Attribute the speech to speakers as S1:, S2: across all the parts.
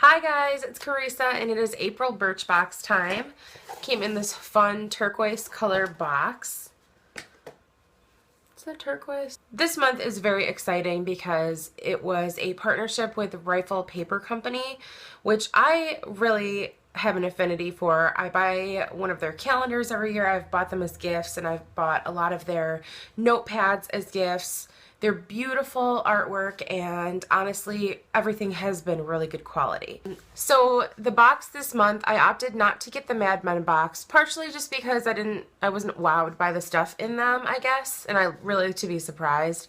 S1: Hi guys, it's Carissa and it is April Birchbox time. Came in this fun turquoise color box. Is that turquoise? This month is very exciting because it was a partnership with Rifle Paper Company, which I really have an affinity for. I buy one of their calendars every year. I've bought them as gifts, and I've bought a lot of their notepads as gifts. They're beautiful artwork, and honestly, everything has been really good quality. So the box this month, I opted not to get the Mad Men box, partially just because I wasn't wowed by the stuff in them, I guess, and I really like to be surprised.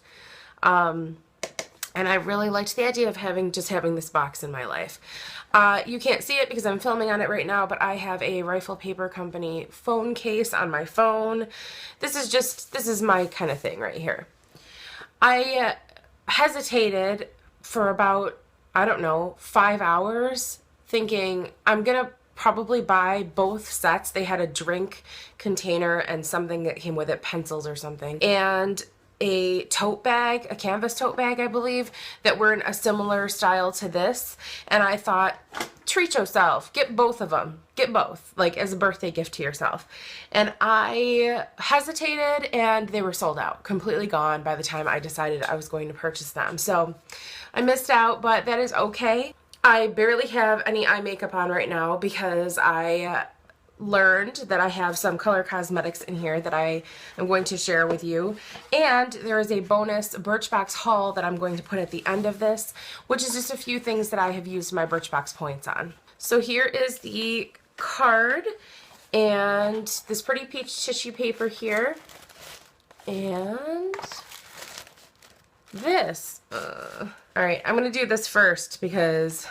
S1: And I really liked the idea of having this box in my life. You can't see it because I'm filming on it right now, but I have a Rifle Paper Company phone case on my phone. This is my kind of thing right here. I hesitated for about, I don't know, 5 hours thinking I'm gonna probably buy both sets. They had a drink container and something that came with it, pencils or something, and a tote bag, a canvas tote bag, I believe, that were in a similar style to this. And I thought, treat yourself, get both of them, get both, like as a birthday gift to yourself. And I hesitated, and they were sold out, completely gone by the time I decided I was going to purchase them. So I missed out, but that is okay. I barely have any eye makeup on right now because I learned that I have some color cosmetics in here that I am going to share with you, and there is a bonus Birchbox haul that I'm going to put at the end of this, which is just a few things that I have used my Birchbox points on. So here is the card and this pretty peach tissue paper here, and this. Alright, I'm gonna do this first because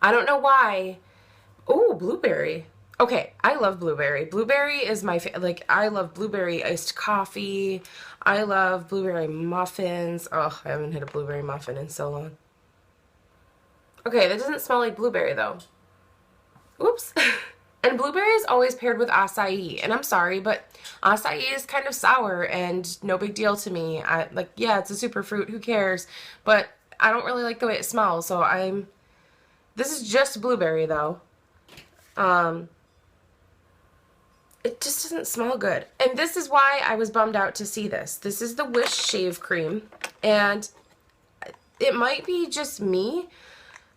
S1: I don't know why. Oh, blueberry. Okay, I love blueberry. Blueberry is my like, I love blueberry iced coffee. I love blueberry muffins. Oh, I haven't had a blueberry muffin in so long. Okay, that doesn't smell like blueberry though. Oops. And blueberry is always paired with acai, and I'm sorry, but acai is kind of sour and no big deal to me. Yeah, it's a superfruit, who cares? But I don't really like the way it smells, so this is just blueberry though. It just doesn't smell good. And this is why I was bummed out to see this. This is the Wish Shave Cream, and it might be just me,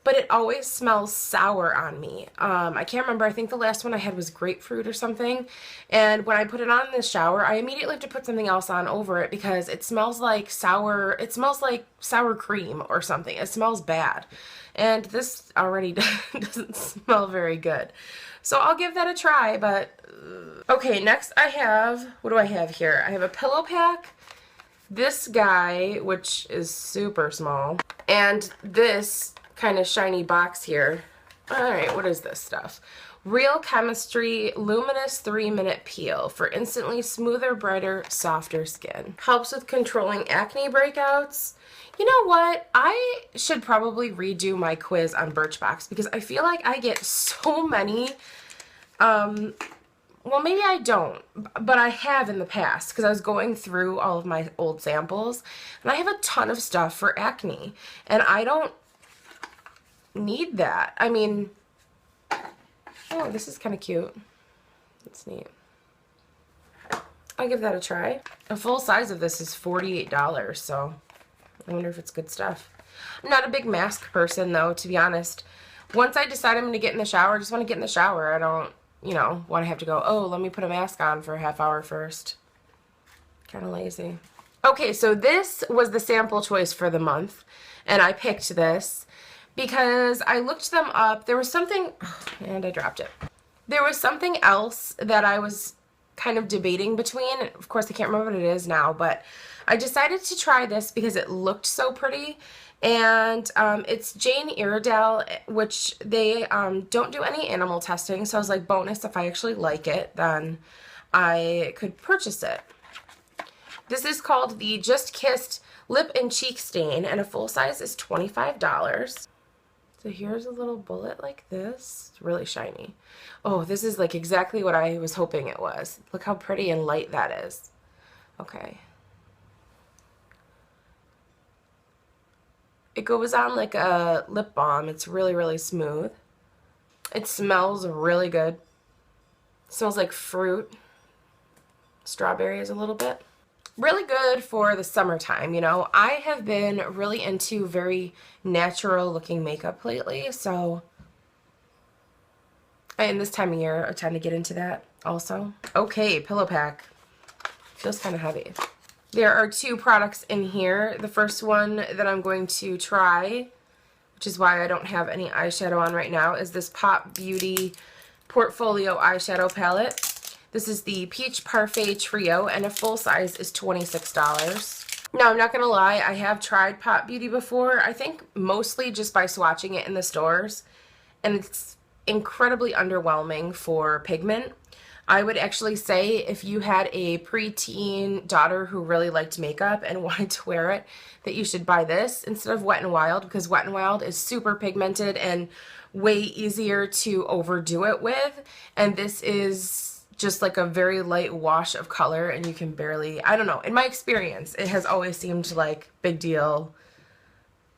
S1: but it always smells sour on me. I can't remember. I think the last one I had was grapefruit or something. And when I put it on in the shower, I immediately have to put something else on over it because it smells like sour cream or something. It smells bad. And this already doesn't smell very good. So I'll give that a try, but okay, next I have, what do I have here? I have a pillow pack, this guy, which is super small, and this kind of shiny box here. Alright, what is this stuff? Real Chemistry Luminous 3-Minute Peel for instantly smoother, brighter, softer skin. Helps with controlling acne breakouts. You know what? I should probably redo my quiz on Birchbox because I feel like I get so many, well, maybe I don't, but I have in the past because I was going through all of my old samples, and I have a ton of stuff for acne, and I don't need that. I mean, oh, this is kind of cute. That's neat. I'll give that a try. A full size of this is $48, so I wonder if it's good stuff. I'm not a big mask person, though, to be honest. Once I decide I'm going to get in the shower, I just want to get in the shower. I don't, want to have to go, oh, let me put a mask on for a half hour first. Kind of lazy. Okay, so this was the sample choice for the month, and I picked this because I looked them up. There was something, and I dropped it. There was something else that I was kind of debating between. Of course, I can't remember what it is now, but I decided to try this because it looked so pretty, and it's Jane Iredale, which they don't do any animal testing, so I was like, bonus, if I actually like it, then I could purchase it. This is called the Just Kissed Lip and Cheek Stain, and a full size is $25. So here's a little bullet like this. It's really shiny. Oh, this is like exactly what I was hoping it was. Look how pretty and light that is. Okay. It goes on like a lip balm. It's really, really smooth. It smells really good. It smells like fruit. Strawberries a little bit. Really good for the summertime, you know. I have been really into very natural looking makeup lately, so and this time of year I tend to get into that also. Okay, pillow pack. Feels kind of heavy. There are 2 products in here. The first one that I'm going to try, which is why I don't have any eyeshadow on right now, is this Pop Beauty Portfolio Eyeshadow Palette. This is the Peach Parfait Trio, and a full size is $26. Now, I'm not going to lie, I have tried Pop Beauty before, I think mostly just by swatching it in the stores, and it's incredibly underwhelming for pigment. I would actually say if you had a preteen daughter who really liked makeup and wanted to wear it, that you should buy this instead of Wet n Wild, because Wet n Wild is super pigmented and way easier to overdo it with, and this is just like a very light wash of color, and you can barely, I don't know, in my experience, it has always seemed like big deal.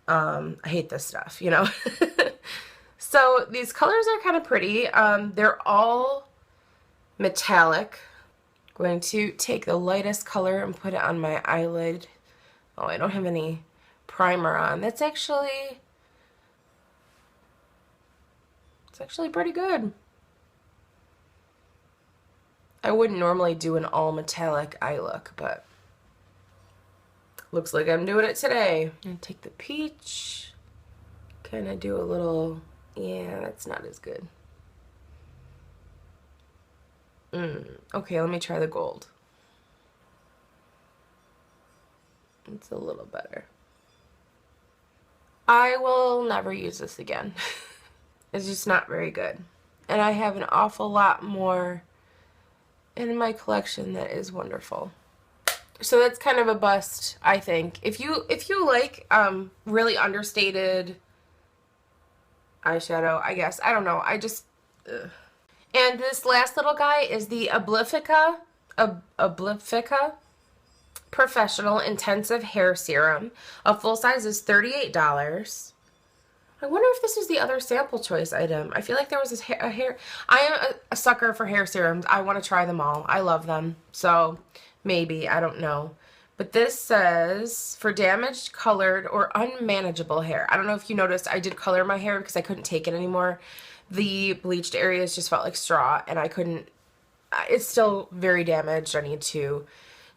S1: I hate this stuff, you know. So these colors are kind of pretty. They're all metallic. I'm going to take the lightest color and put it on my eyelid. Oh, I don't have any primer on. It's actually pretty good. I wouldn't normally do an all metallic eye look, but looks like I'm doing it today. I'm gonna take the peach, kind of do a little, yeah, that's not as good. Okay, let me try the gold. It's a little better. I will never use this again. It's just not very good. And I have an awful lot more in my collection that is wonderful. So that's kind of a bust, I think. If you like really understated eyeshadow, I guess. I don't know. I just ugh. And this last little guy is the Oblifica Professional Intensive Hair Serum. A full size is $38. I wonder if this was the other sample choice item. I feel like there was a hair. I am a sucker for hair serums. I want to try them all. I love them. So maybe, I don't know. But this says for damaged, colored, or unmanageable hair. I don't know if you noticed, I did color my hair because I couldn't take it anymore. The bleached areas just felt like straw, and I couldn't. It's still very damaged. I need to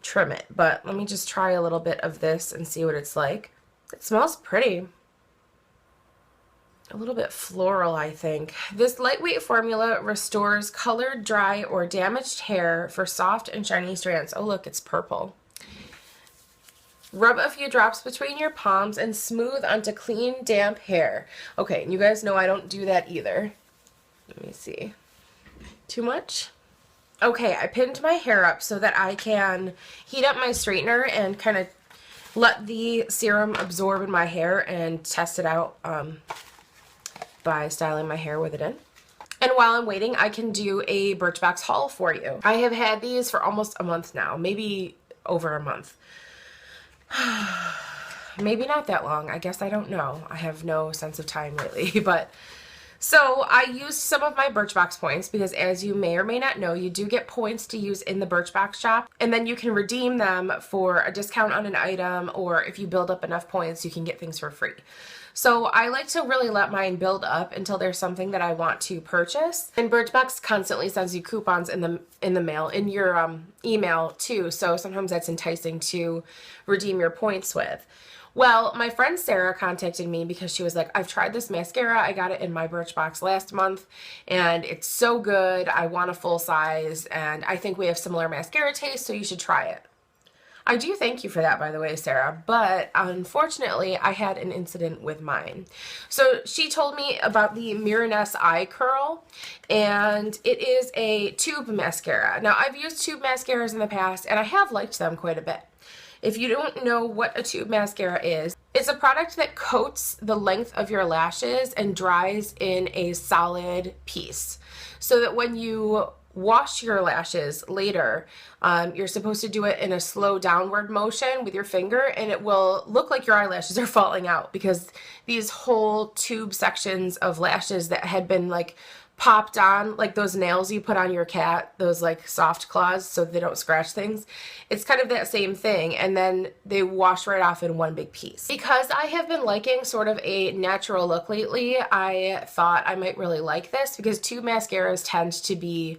S1: trim it. But let me just try a little bit of this and see what it's like. It smells pretty. A little bit floral, I think. This lightweight formula restores colored, dry, or damaged hair for soft and shiny strands. Oh, look, it's purple. Rub a few drops between your palms and smooth onto clean, damp hair. Okay, and you guys know I don't do that either. Let me see. Too much? Okay, I pinned my hair up so that I can heat up my straightener and kind of let the serum absorb in my hair and test it out by styling my hair with it in. And while I'm waiting, I can do a Birchbox haul for you. I have had these for almost a month now, maybe over a month. Maybe not that long. I guess I don't know. I have no sense of time lately, but so I used some of my Birchbox points because, as you may or may not know, you do get points to use in the Birchbox shop, and then you can redeem them for a discount on an item, or if you build up enough points, you can get things for free. So I like to really let mine build up until there's something that I want to purchase. And Birchbox constantly sends you coupons in the mail, in your email too, so sometimes that's enticing to redeem your points with. Well, my friend Sarah contacted me because she was like, I've tried this mascara. I got it in my Birchbox last month, and it's so good. I want a full size, and I think we have similar mascara tastes, so you should try it. I do thank you for that, by the way, Sarah, but unfortunately, I had an incident with mine. So she told me about the Miraness Eye Curl, and it is a tube mascara. Now, I've used tube mascaras in the past, and I have liked them quite a bit. If you don't know what a tube mascara is, it's a product that coats the length of your lashes and dries in a solid piece, so that when you wash your lashes later, you're supposed to do it in a slow downward motion with your finger, and it will look like your eyelashes are falling out because these whole tube sections of lashes that had been like popped on, like those nails you put on your cat, those like soft claws so they don't scratch things. It's kind of that same thing, and then they wash right off in one big piece. Because I have been liking sort of a natural look lately, I thought I might really like this because tube mascaras tend to be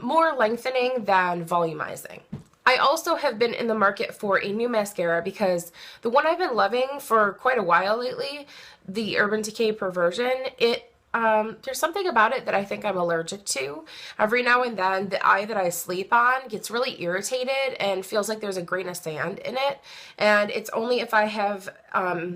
S1: more lengthening than volumizing. I also have been in the market for a new mascara because the one I've been loving for quite a while lately, the Urban Decay Perversion, there's something about it that I think I'm allergic to. Every now and then, the eye that I sleep on gets really irritated and feels like there's a grain of sand in it. And it's only if I have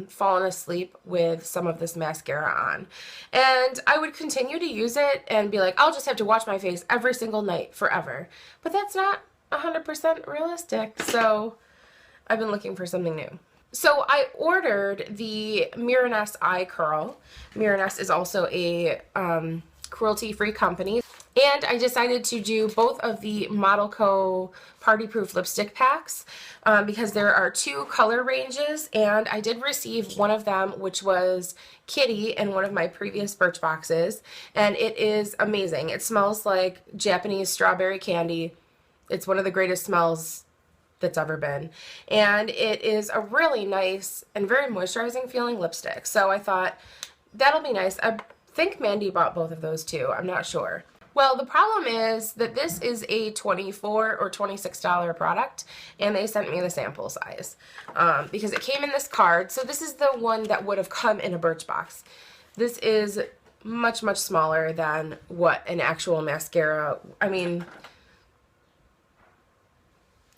S1: fallen asleep with some of this mascara on. And I would continue to use it and be like, I'll just have to wash my face every single night forever. But that's not 100% realistic. So I've been looking for something new. So I ordered the Miraness Eye Curl. Miraness is also a cruelty-free company. And I decided to do both of the Model Co. Party Proof lipstick packs because there are 2 color ranges, and I did receive one of them, which was Kitty, in one of my previous Birchboxes, and it is amazing. It smells like Japanese strawberry candy. It's one of the greatest smells that's ever been, and it is a really nice and very moisturizing feeling lipstick, so I thought that'll be nice. I think Mandy bought both of those too, I'm not sure. Well, the problem is that this is a $24 or $26 product, and they sent me the sample size because it came in this card. So this is the one that would have come in a Birchbox. This is much, much smaller than what an actual mascara, I mean,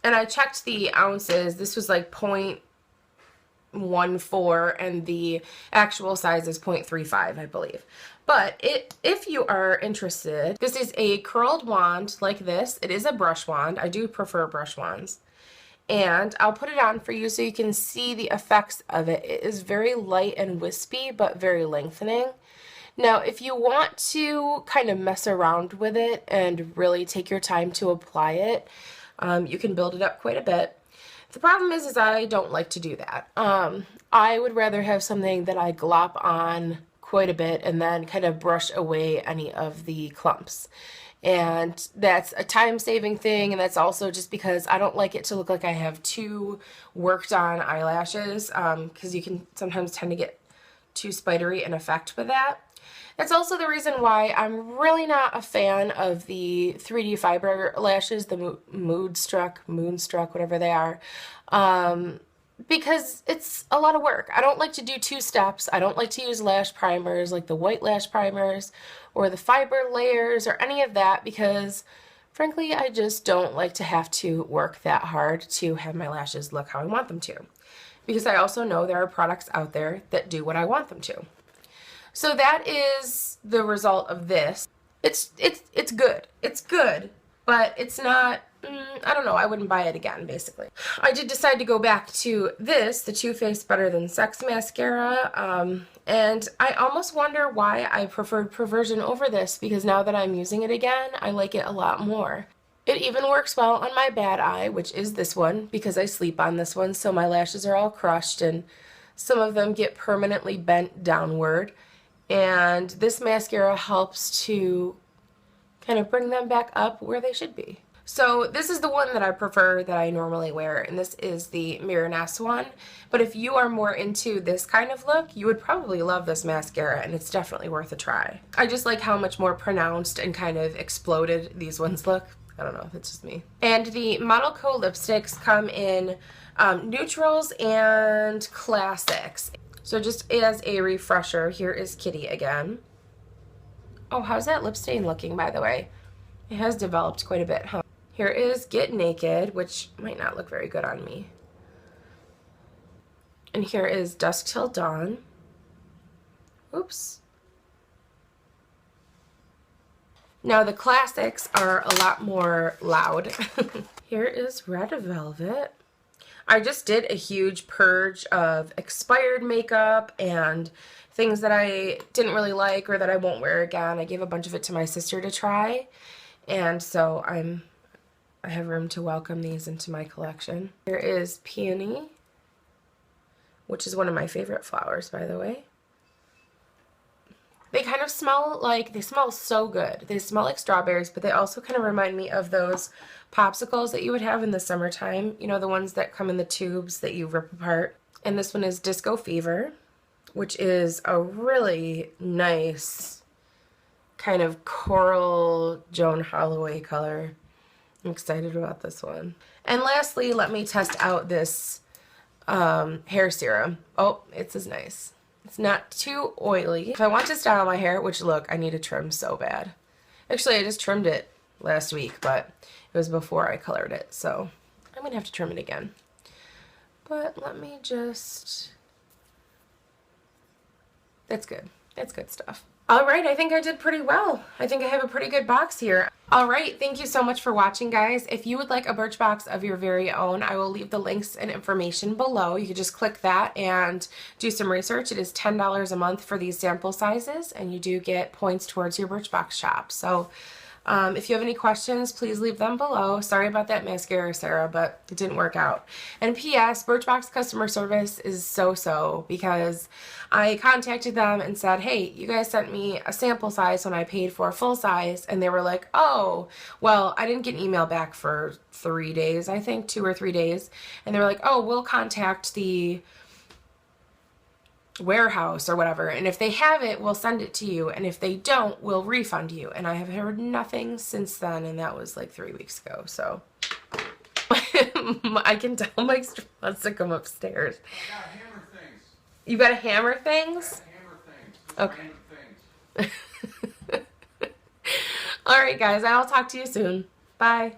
S1: and I checked the ounces. This was like 0.14 and the actual size is 0.35, I believe. But if you are interested, this is a curled wand like this. It is a brush wand. I do prefer brush wands. And I'll put it on for you so you can see the effects of it. It is very light and wispy, but very lengthening. Now, if you want to kind of mess around with it and really take your time to apply it, you can build it up quite a bit. The problem is I don't like to do that. I would rather have something that I glop on quite a bit and then kind of brush away any of the clumps. And that's a time-saving thing, and that's also just because I don't like it to look like I have too worked on eyelashes, because you can sometimes tend to get too spidery an effect with that. That's also the reason why I'm really not a fan of the 3D fiber lashes, the Moonstruck, whatever they are, because it's a lot of work. I don't like to do 2 steps. I don't like to use lash primers like the white lash primers or the fiber layers or any of that because, frankly, I just don't like to have to work that hard to have my lashes look how I want them to. Because I also know there are products out there that do what I want them to. So that is the result of this. It's good. It's good, but it's not, I don't know, I wouldn't buy it again, basically. I did decide to go back to this, the Too Faced Better Than Sex mascara, and I almost wonder why I preferred Perversion over this, because now that I'm using it again, I like it a lot more. It even works well on my bad eye, which is this one, because I sleep on this one, so my lashes are all crushed, and some of them get permanently bent downward. And this mascara helps to kind of bring them back up where they should be. So this is the one that I prefer that I normally wear, and this is the Miraness one. But if you are more into this kind of look, you would probably love this mascara, and it's definitely worth a try. I just like how much more pronounced and kind of exploded these ones look. I don't know if it's just me. And the Model Co. lipsticks come in neutrals and classics. So just as a refresher, here is Kitty again. Oh, how's that lip stain looking, by the way? It has developed quite a bit, huh? Here is Get Naked, which might not look very good on me. And here is Dusk Till Dawn. Oops. Now the classics are a lot more loud. Here is Red Velvet. I just did a huge purge of expired makeup and things that I didn't really like or that I won't wear again. I gave a bunch of it to my sister to try. And so I have room to welcome these into my collection. There is peony, which is one of my favorite flowers, by the way. They kind of smell like, they smell so good. They smell like strawberries, but they also kind of remind me of those popsicles that you would have in the summertime. You know, the ones that come in the tubes that you rip apart. And this one is Disco Fever, which is a really nice kind of coral Joan Holloway color. I'm excited about this one. And lastly, let me test out this hair serum. Oh, it's as nice. It's not too oily. If I want to style my hair, which look, I need to trim so bad. Actually, I just trimmed it last week, but it was before I colored it, so I'm gonna have to trim it again. But let me just, that's good. That's good stuff. All right, I think I did pretty well. I think I have a pretty good box here. All right, thank you so much for watching, guys. If you would like a Birchbox of your very own, I will leave the links and information below. You can just click that and do some research. It is $10 a month for these sample sizes, and you do get points towards your Birchbox shop. So if you have any questions, please leave them below. Sorry about that mascara, Sarah, but it didn't work out. And P.S. Birchbox customer service is so-so, because I contacted them and said, hey, you guys sent me a sample size when I paid for a full size, and they were like, oh, well, I didn't get an email back for 3 days, I think, 2 or 3 days, and they were like, oh, we'll contact the warehouse or whatever, and if they have it, we'll send it to you, and if they don't, we'll refund you. And I have heard nothing since then, and that was like 3 weeks ago. So I can tell Mike wants to come upstairs.
S2: I gotta hammer things.
S1: You gotta hammer things?
S2: Hammer things.
S1: Okay. All right, guys, I'll talk to you soon. Bye.